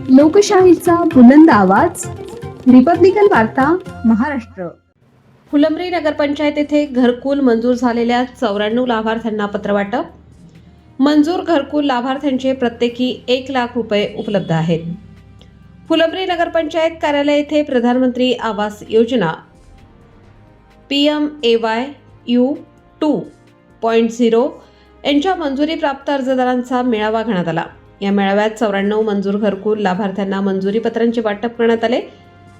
लोकशाहीचा बुलंद आवाज, रिपब्लिकन वार्ता, महाराष्ट्र. फुलंब्री नगरपंचायत येथे घरकुल मंजूर झालेल्या 94 लाभार्थ्यांना पत्रवाटप. मंजूर घरकुल लाभार्थ्यांचे प्रत्येकी 1 लाख रुपये उपलब्ध आहेत. फुलंब्री नगरपंचायत कार्यालय येथे प्रधानमंत्री आवास योजना PMAY 2.0 यांच्या मंजुरी प्राप्त अर्जदारांचा मेळावा घेण्यात आला. या मेळाव्यात 94 मंजूर घरकुल लाभार्थ्यांना मंजुरी पत्रांचे वाटप करण्यात आले.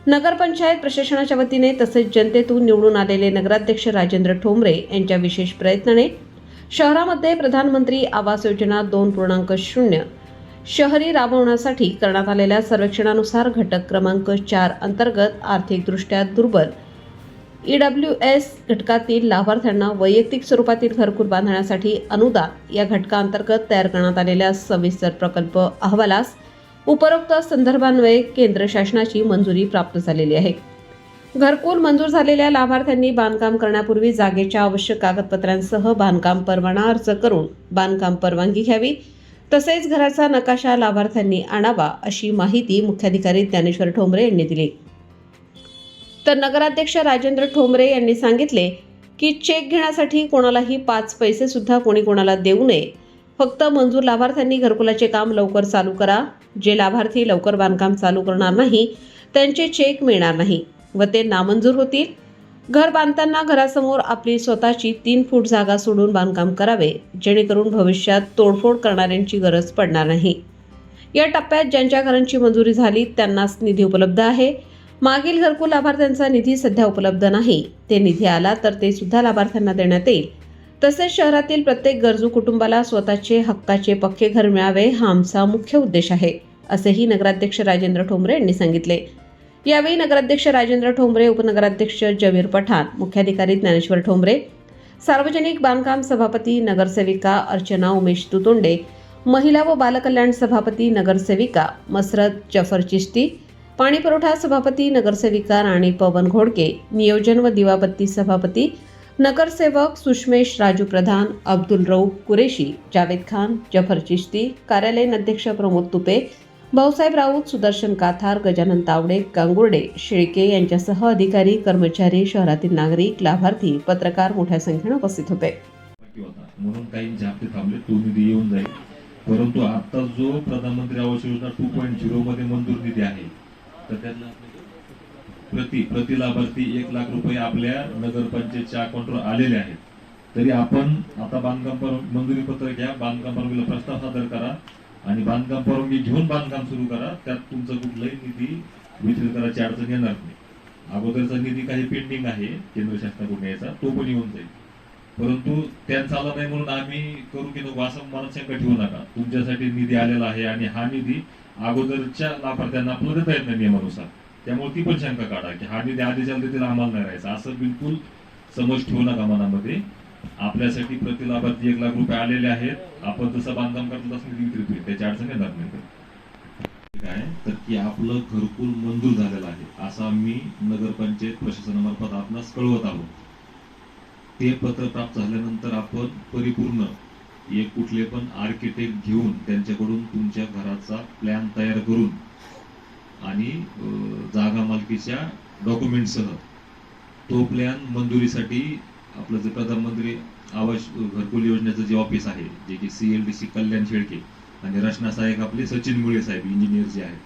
नगरपंचायत प्रशासनाच्या वतीने तसेच जनतेतून निवडून आलेले नगराध्यक्ष राजेंद्र ठोंबरे यांच्या विशेष प्रयत्नाने शहरामध्ये प्रधानमंत्री आवास योजना 2.0 शहरी राबवण्यासाठी करण्यात आलेल्या सर्वेक्षणानुसार घटक क्रमांक 4 अंतर्गत आर्थिकदृष्ट्या दुर्बल EWS घटकातील लाभार्थ्यांना वैयक्तिक स्वरूपातील घरकुल बांधण्यासाठी अनुदान या घटकांतर्गत तयार करण्यात आलेल्या सविस्तर प्रकल्प अहवालास उपरोक्त संदर्भान्वये केंद्र शासनाची मंजुरी प्राप्त झालेली आहे. घरकुल मंजूर झालेल्या लाभार्थ्यांनी बांधकाम करण्यापूर्वी जागेच्या आवश्यक कागदपत्रांसह बांधकाम परवाना अर्ज करून बांधकाम परवानगी घ्यावी. तसेच घराचा नकाशा लाभार्थ्यांनी आणावा अशी माहिती मुख्याधिकारी ज्ञानेश्वर ठोंबरे यांनी दिली. तर नगराध्यक्ष राजेंद्र ठोंबरे यांनी सांगितले की चेक घेण्यासाठी कोणालाही 5 पैसे सुद्धा कोणी कोणाला देऊ नये. फक्त मंजूर लाभार्थ्यांनी घरकुलाचे काम लवकर चालू करा. जे लाभार्थी लवकर बांधकाम चालू करणार नाही त्यांचे चेक मिळणार नाही व ते नामंजूर होतील. घर बांधताना घरासमोर आपली स्वतःची 3 फूट जागा सोडून बांधकाम करावे, जेणेकरून भविष्यात तोडफोड करणाऱ्यांची गरज पडणार नाही. या टप्प्यात ज्यांच्या घरांची मंजुरी झाली त्यांनाच निधी उपलब्ध आहे. मागील घरकुल लाभार्थ्यांचा निधी सध्या उपलब्ध नाही. ते निधी आला तर ते सुद्धा लाभार्थ्यांना देण्यात येईल. तसेच शहरातील प्रत्येक गरजू कुटुंबाला स्वतःचे हक्काचे पक्के घर मिळावे हा आमचा मुख्य उद्देश आहे, असेही नगराध्यक्ष राजेंद्र ठोंबरे यांनी सांगितले. यावेळी नगराध्यक्ष राजेंद्र ठोंबरे, उपनगराध्यक्ष जवीर पठाण, मुख्याधिकारी ज्ञानेश्वर ठोंबरे, सार्वजनिक बांधकाम सभापती नगरसेविका अर्चना उमेश तुतोंडे, महिला व बालकल्याण सभापती नगरसेविका मसरत जफर चिश्ती, पाणीपुरवठा सभापती नगरसेविका राणी पवन घोडके, नियोजन व दिवाबत्ती सभापती नगरसेवक सुषमेश राजू प्रधान, अब्दुल रऊफ कुरेशी, जावेद खान, जफर चिश्ती, कार्यालयीन अध्यक्ष प्रमोद तुपे, भाऊसाहेब राऊत, सुदर्शन काथार, गजानन तावडे, गांगुर्डे, शेळके यांच्यासह अधिकारी, कर्मचारी, शहरातील नागरिक, लाभार्थी, पत्रकार मोठ्या संख्येने उपस्थित होते. म्हणून काही हप्ते थांबले, तो निधी येऊन जाईल. परंतु आता जो प्रधानमंत्री आवास योजना 2.0 मध्ये मंजूर निधी आहे तर त्याला प्रति लाभार्थी 1 लाख रुपये आपल्या नगरपंचायतच्या अकाउंटवर आलेले आहेत. तरी आपण आता बांधकाम मंजुरी पत्र घ्या, बांधकाम परवानगीला प्रस्ताव सादर करा आणि बांधकाम परवानगी घेऊन बांधकाम सुरू करा. त्यात तुमचा कुठलाही निधी वितरित करायची अडचण येणार नाही. अगोदरचा निधी काही पेंडिंग आहे केंद्र शासनाकडून यायचा, तो पण येऊन जाईल. परंतु त्यांचा आला नाही म्हणून आम्ही करू की नको असं मनात शंका ठेवू नका. तुमच्यासाठी निधी आलेला आहे आणि हा निधी अगोदरच्या लाभार्थ्यांना आपल्याला देता येत नाही नियमानुसार. त्यामुळे ती पण शंका काढा की हा निधी आधीच्या तिला आम्हाला नाही राहायचा, असं बिलकुल समज ठेवू नका मनामध्ये. आपल्यासाठी प्रति लाभार्थी 1 लाख रुपये आलेले आहेत. आपण जसं बांधकाम करतो तसं निधी वितरित होईल, त्याची अडचण येणार नाही. काय तर की आपलं घरकुल मंजूर झालेलं आहे असं आम्ही नगरपंचायत प्रशासनामार्फत आपणास कळवत आहोत. ते पत्र प्राप्त झाल्यानंतर आपण परिपूर्ण एक कुठले पण आर्किटेक्ट घेऊन त्यांच्याकडून तुमच्या घराचा प्लॅन तयार करून आणि जागा मालकीच्या डॉक्युमेंटसह तो प्लॅन मंजुरीसाठी आपलं जे प्रधानमंत्री आवास घरकुल योजनेचं जे ऑफिस आहे, जे की CLDC कल्याण शेळके आणि रचना सहाय्यक आपले सचिन मुळे साहेब इंजिनियर जे आहेत,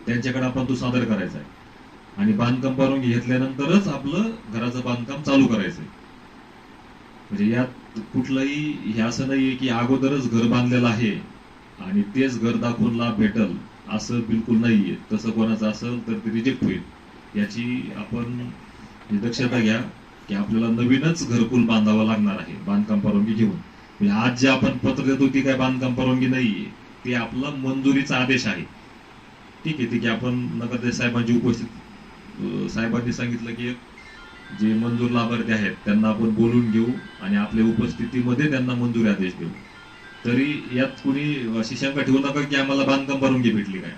त्यांच्याकडे आपण तो सादर करायचा आहे आणि बांधकाम परवानगी घेतल्यानंतरच आपलं घराचं बांधकाम चालू करायचंय. म्हणजे यात कुठलंही हे असं नाहीये की अगोदरच घर बांधलेलं आहे आणि तेच घर दाखवून लाभ भेटल, असं बिलकुल नाहीये. तसं कोणाचं असेल तर ते रिजेक्ट होईल. याची आपण दक्षता घ्या की आपल्याला नवीनच घरकुल बांधावं लागणार आहे बांधकाम परवानगी घेऊन. म्हणजे आज जे आपण पत्र देतो ती काय बांधकाम परवानगी नाहीये, ते आपला मंजुरीचा आदेश आहे. ठीक आहे, की आपण नगराध्यक्ष साहेबांची उपस्थित साहेबांनी सांगितलं की जे मंजूर लाभार्थी आहेत त्यांना आपण बोलून घेऊ आणि आपल्या उपस्थितीमध्ये त्यांना मंजुरी आदेश देऊ. तरी यात कुणी अशी शंका ठेवू नका की आम्हाला बांधकाम परवानगी भेटली काय.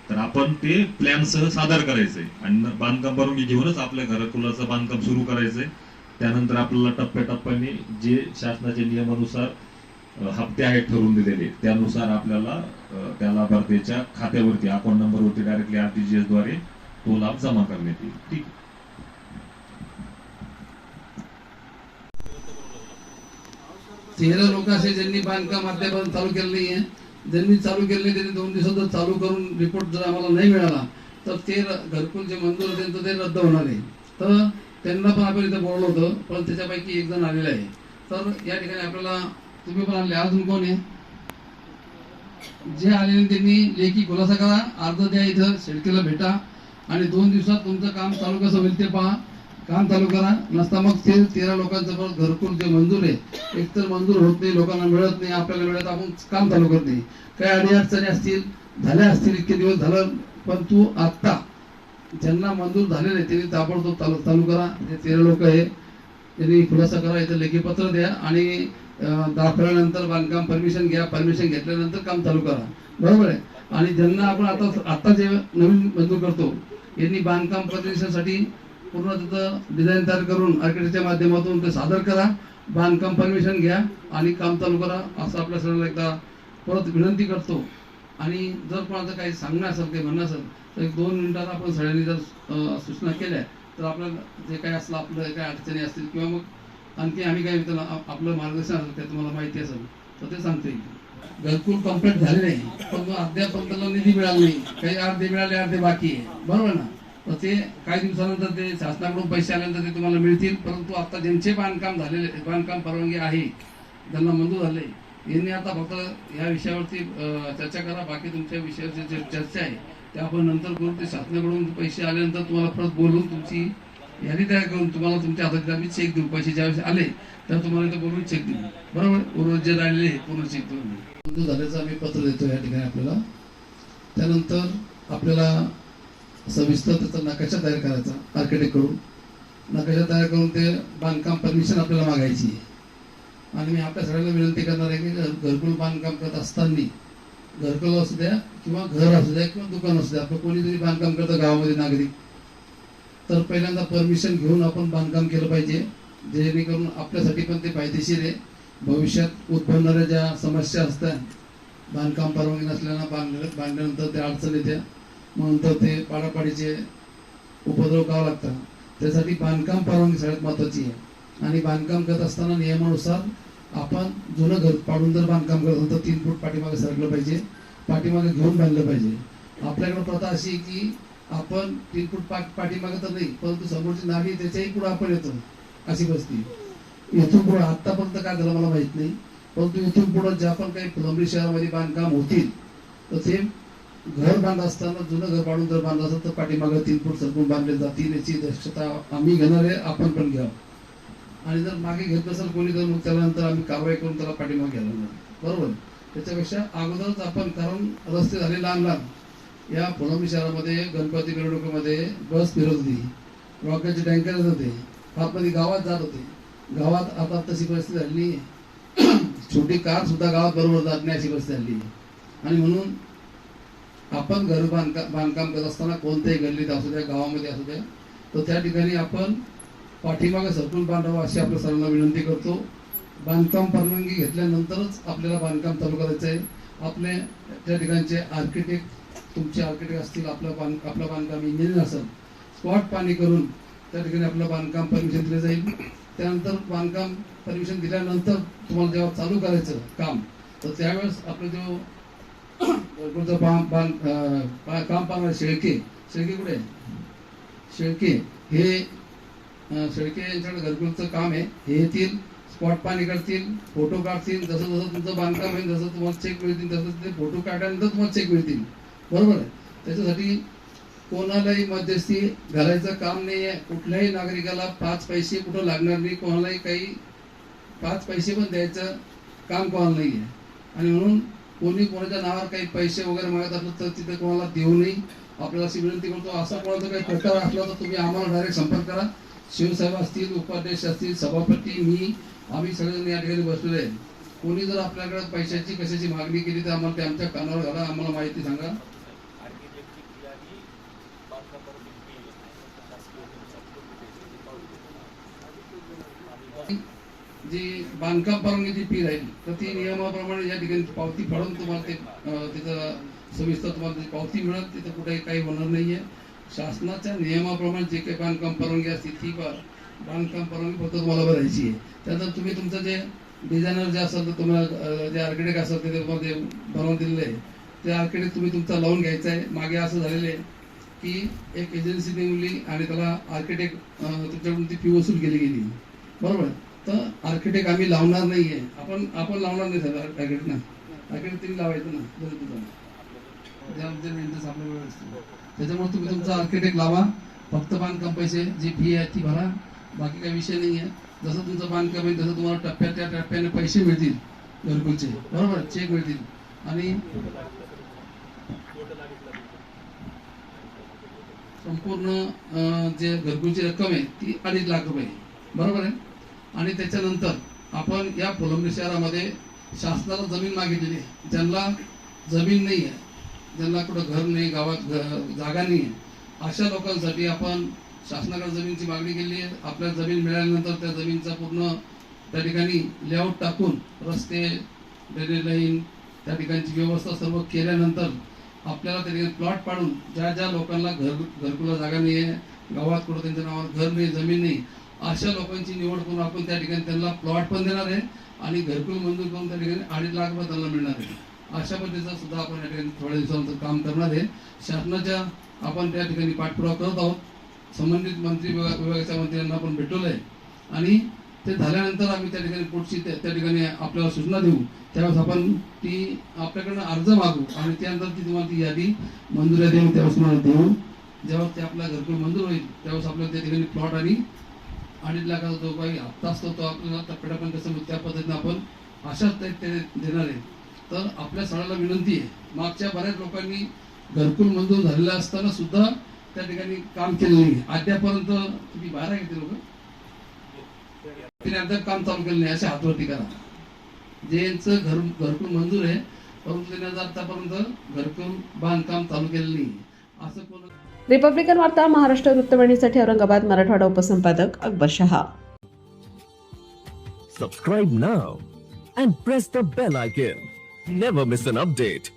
तर आपण ते प्लॅन सह सादर करायचंय आणि बांधकाम परवानगी घेऊनच आपल्या घरकुलाचं बांधकाम सुरू करायचंय. त्यानंतर आपल्याला टप्प्याटप्प्याने जे शासनाच्या नियमानुसार हप्ते आहेत ठरवून दिलेले, त्यानुसार आपल्याला त्या लाभार्थीच्या खात्यावरती अकाउंट नंबरवरती डायरेक्टली RTGS द्वारे तो लाभ जमा करण्यात येईल. ठीक. 13 लोक असे ज्यांनी बांधकाम अद्यापर्यंत चालू केलं नाही आहे. ज्यांनी चालू केलं नाही त्यांनी 2 दिवसात चालू करून रिपोर्ट जर आम्हाला नाही मिळाला तर ते घरकुल जे मंजूर होते तर ते रद्द होणार आहे. तर त्यांना पण आपण इथं बोलवलं होतं, पण त्याच्यापैकी एक जण आलेला आहे. तर या ठिकाणी आपल्याला तुम्ही पण आले, अजून कोण आहे जे आलेले त्यांनी लेखी खुलासा करा, अर्ज द्या, इथं शेळकेला भेटा आणि 2 दिवसात तुमचं काम चालू कसं होईल ते पहा, काम चालू करा. नसता मग ते 13 लोकांचं परत घरकुल जे मंजूर आहे एकतर मंजूर होत नाही, लोकांना मिळत नाही, आपल्याला मिळत, आपण काम चालू करत नाही. काही अडीअडचणी असतील, झाल्या असतील, इतके दिवस झालं, पण तू आत्ता ज्यांना मंजूर झालेले त्यांनी ताबडतोब चालू करा. जे 13 लोक आहे त्यांनी खुलासा करा, इथं लेखी पत्र द्या आणि दाखवल्यानंतर बांधकाम परमिशन घ्या, परमिशन घेतल्यानंतर काम चालू करा. बरोबर आहे. आणि ज्यांना आपण आता जे नवीन मंजूर करतो यांनी बांधकाम परमिशनसाठी पूर्ण तिथं डिझाईन तयार करून आर्किटेक्टच्या माध्यमातून ते सादर करा, बांधकाम परमिशन घ्या आणि काम चालू करा, असं आपल्या सगळ्यांना एकदा परत विनंती करतो. आणि जर कोणाचं काही सांगणं असेल, काही म्हणणं असेल तर 1-2 मिनिटात आपण सगळ्यांनी जर सूचना केल्या तर आपल्याला जे काही असलं, आपलं काही अडचणी असतील किंवा मग आणखी आम्ही काय आपलं मार्गदर्शन असेल ते तुम्हाला माहिती असेल तर ते सांगता येईल. घरकुल कम्प्लीट झाले नाही, पण अद्याप त्याला निधी मिळाला नाही, काही अर्धे मिळाले, अर्धे बाकी आहे. बरोबर ना. तर ते काही दिवसानंतर ते शासनाकडून पैसे आल्यानंतर ते तुम्हाला मिळतील. परंतु आता ज्यांचे बांधकाम झालेले, बांधकाम परवानगी आहे, ज्यांना मंजूर झाले, यांनी आता फक्त या विषयावरती चर्चा करा. बाकी तुमच्या विषयावरची जे चर्चा आहे ते आपण नंतर करू. ते शासनाकडून पैसे आल्यानंतर तुम्हाला परत बोलून तुमची यादी तयार करून तुम्हाला तुमच्या हातात आम्ही चेक देऊ. पैसे ज्यावेळेस आले तर तुम्हाला इथं बोलून चेक देऊ. बरोबर. उर्वरित जे राहिलेले पूर्ण चेक देऊ. मंजूर झाल्याचं आम्ही पत्र देतो या ठिकाणी आपल्याला. त्यानंतर आपल्याला सविस्तर त्याचा नकाशा तयार करायचा आर्किटेक्टकडून. नकाशा तयार करून ते बांधकाम परमिशन आपल्याला मागायची. आणि मी आपल्या सगळ्यांना विनंती करणार आहे की घरकुल बांधकाम करत असताना, घरकुल असू द्या किंवा घर असू द्या किंवा दुकान असू द्या, आपलं कोणीतरी बांधकाम करतं गावामध्ये नागरिक, तर पहिल्यांदा परमिशन घेऊन आपण बांधकाम केलं पाहिजे, जेणेकरून आपल्यासाठी पण ते फायदेशीर आहे. भविष्यात उद्भवणाऱ्या ज्या समस्या असतात, बांधकाम परवानगी नसल्यानं बांधल्यानंतर ते अडचण येते, म्हणून तर ते पाडापाडीचे उपद्रव करावं लागतात. त्यासाठी बांधकाम परवानगी सगळ्यात महत्त्वाची आहे. आणि बांधकाम करत असताना नियमानुसार आपण जुनं घर पाडून जर बांधकाम करत असेल तर 3 फूट पाठीमागे सरकलं पाहिजे, पाठीमागे घेऊन बांधलं पाहिजे. आपल्याकडे प्रथा अशी आहे की आपण 3 फूट पाठीमागे तर नाही, परंतु समोरची नाली त्याच्याही पुढे आपण येतो, अशी बसती. इथून पुढे आतापर्यंत काय झालं मला माहित नाही, परंतु इथून पुढे ज्या पण काही फुलंब्री शहरामध्ये बांधकाम होतील तर ते घर बांधत असताना जुनं घर पाडून जर बांधलं असेल तर पाठीमागे 3 फूट सरकून बांधले जातील. याची दक्षता आम्ही घेणार आहे, आपण पण घ्या. आणि जर मागे घेत नसेल कोणी तर मग त्यानंतर आम्ही कारवाई करून त्याला पाठीमागे घ्यायला लागणार. बरोबर. त्याच्यापेक्षा अगोदरच आपण, कारण रस्ते झाले लहान लहान, या फुलंब्री शहरामध्ये गणपती मिरवणुकीमध्ये बस फिरत होती, रॉकेटचे टँकर येत होते, आतमध्ये गावात जात होते. गावात आता तशी परिस्थिती झाली नाही. छोटी कार सुद्धा गावात बरोबर जात नाही अशी परिस्थिती झाली. आणि म्हणून आपण घर बांधकाम करत असताना कोणत्याही गल्लीत असू द्या, गावामध्ये असू द्या, तर त्या ठिकाणी आपण पाठीमागे सरकून बांधावं अशी आपल्या सर्वांना विनंती करतो. बांधकाम परवानगी घेतल्यानंतरच आपल्याला बांधकाम चालू करायचं आहे. आपले त्या ठिकाणचे आर्किटेक्ट, तुमचे आर्किटेक्ट असतील, आपलं बांधकाम इंजिनियर असेल, स्पॉट पाणी करून त्या ठिकाणी आपलं बांधकाम परमिशन दिलं जाईल. त्यानंतर बांधकाम परमिशन दिल्यानंतर तुम्हाला जेव्हा चालू करायचं काम तर त्यावेळेस आपलं जो काम पाहणार शेळके कुठे आहे? शेळके यांच्याकडे घरकुलचं काम आहे. हे येतील, स्पॉट पाणी करतील, फोटो काढतील. जसं जसं तुमचं बांधकाम होईल जसं तुम्हाला चेक मिळतील तसं ते फोटो काढल्यानंतर तुम्हाला चेक मिळतील. बरोबर आहे. त्याच्यासाठी कोणालाही मध्यस्थी घालायचं काम नाही आहे. कुठल्याही नागरिकाला 5 पैसे कुठं लागणार नाही, कोणालाही काही 5 पैसे पण द्यायचं काम कोणाला नाही आहे. आणि म्हणून कोणी कोणाच्या नावावर काही पैसे वगैरे मागत असलं तर तिथे कोणाला देऊ नये. आपल्याला अशी विनंती करतो. असा कोणाचा काही प्रकार असला तर तुम्ही आम्हाला डायरेक्ट संपर्क करा. शिवसाहेब असतील, उपाध्यक्ष असतील, सभापती, मी, आम्ही सगळेजण या ठिकाणी बसलेले आहे. कोणी जर आपल्याकडे पैशाची कशाची मागणी केली तर आम्हाला ते आमच्या कानावर घाला, आम्हाला माहिती सांगा. जी बांधकाम परवानगीची फी राहील तर ती नियमाप्रमाणे या ठिकाणी पावती फाडून तुम्हाला ते तिथं सविस्तर तुम्हाला ती पावती मिळेल. तिथं कुठेही काही होणार नाहीये. शासनाच्या नियमाप्रमाणे जे काही बांधकाम परवानगी असते ती बांधकाम परवानगी फक्त तुम्हाला भरायची आहे. त्यानंतर तुम्ही तुमचं जे डिझायनर जे असेल तर तुम्हाला जे आर्किटेक्ट असेल ते तुम्हाला ते बनवून दिलेलं आहे ते आर्किटेक्ट तुम्ही तुमचा लावून घ्यायचा आहे. मागे असं झालेलं आहे की एक एजन्सी नेमली आणि त्याला आर्किटेक्ट तुमच्याकडून ती फी वसूल केली गेली, बरोबर. तर आर्किटेक्ट आम्ही लावणार नाहीये. आपण लावणार नाही सर आर्किटेक्ट ना. आर्किटेक्ट तुम्ही लावायचं ना त्याच्यामुळे तुम्ही तुमचा आर्किटेक्ट लावा. फक्त बांधकाम पैसे जी फी आहे ती भरा. बाकी काही विषय नाही आहे. जसं तुमचं बांधकाम आहे तसं तुम्हाला त्या टप्प्याने पैसे मिळतील घरकुलचे, बरोबर, चेक मिळतील. आणि संपूर्ण जे घरकुलची रक्कम आहे ती 2.5 लाख रुपये, बरोबर आहे. आणि त्याच्यानंतर आपण या फुलंब्री शहरामध्ये शासनाला जमीन मागितलेली आहे. ज्यांना जमीन नाही आहे, ज्यांना कुठं घर नाही, गावात जागा नाही आहे, अशा लोकांसाठी आपण शासनाकडे जमीनची मागणी केली आहे. आपल्या जमीन मिळाल्यानंतर त्या जमीनचा पूर्ण त्या ठिकाणी लेआउट टाकून रस्ते, ड्रेनेज लाईन, त्या ठिकाणची व्यवस्था सर्व केल्यानंतर आपल्याला त्या ठिकाणी प्लॉट पाडून ज्या ज्या लोकांना घरकुला जागा नाही आहे, गावात कुठं त्यांच्या नावावर घर नाही, जमीन नाही, अशा लोकांची निवड करून आपण त्या ठिकाणी त्यांना प्लॉट पण देणार आहे आणि घरकुल मंजूर करून त्या ठिकाणी 2.5 लाख रुपये त्यांना मिळणार आहे. अशा पद्धतीचं सुद्धा आपण या ठिकाणी थोड्या दिवसानंतर काम करणार आहे. शासनाच्या आपण त्या ठिकाणी पाठपुरावा करत आहोत. संबंधित मंत्री विभागाच्या मंत्र्यांना आपण भेटवलं आहे आणि ते झाल्यानंतर आम्ही त्या ठिकाणी पुढची त्या ठिकाणी आपल्याला सूचना देऊ. त्यावेळेस आपण ती आपल्याकडनं अर्ज मागू आणि त्यानंतर ती तुम्हाला ती यादी मंजुऱ्या देऊ. त्यावेळेस तुम्हाला देऊ. जेव्हा ते आपला घरकुल मंजूर होईल त्यावेळेस आपल्याला त्या ठिकाणी प्लॉट आणि 2.5 लाखाचा जो काही हप्ता असतो तो आपल्याला टप्प्याटप्प्याने कसं त्या पद्धतीने आपण अशाच ते देणार आहे. तर आपल्या सगळ्याला विनंती आहे, मागच्या बऱ्याच लोकांनी घरकुल मंजूर झालेलं असताना सुद्धा त्या ठिकाणी काम केलं नाही. अद्यापर्यंत तुम्ही बाहेर आहे ते लोक तिने अद्याप काम चालू केलं नाही. अशा हातवरती करा ज्यांचं घरकुल मंजूर आहे परंतु त्याने आतापर्यंत घरकुल बांधकाम चालू केलं नाही असं कोण. रिपब्लिकन वार्ता Maharashtra वृत्तवाहिनीसाठी Aurangabad Marathwada उपसंपादक Akbar Shah. Subscribe now and press the bell icon. Never miss an update.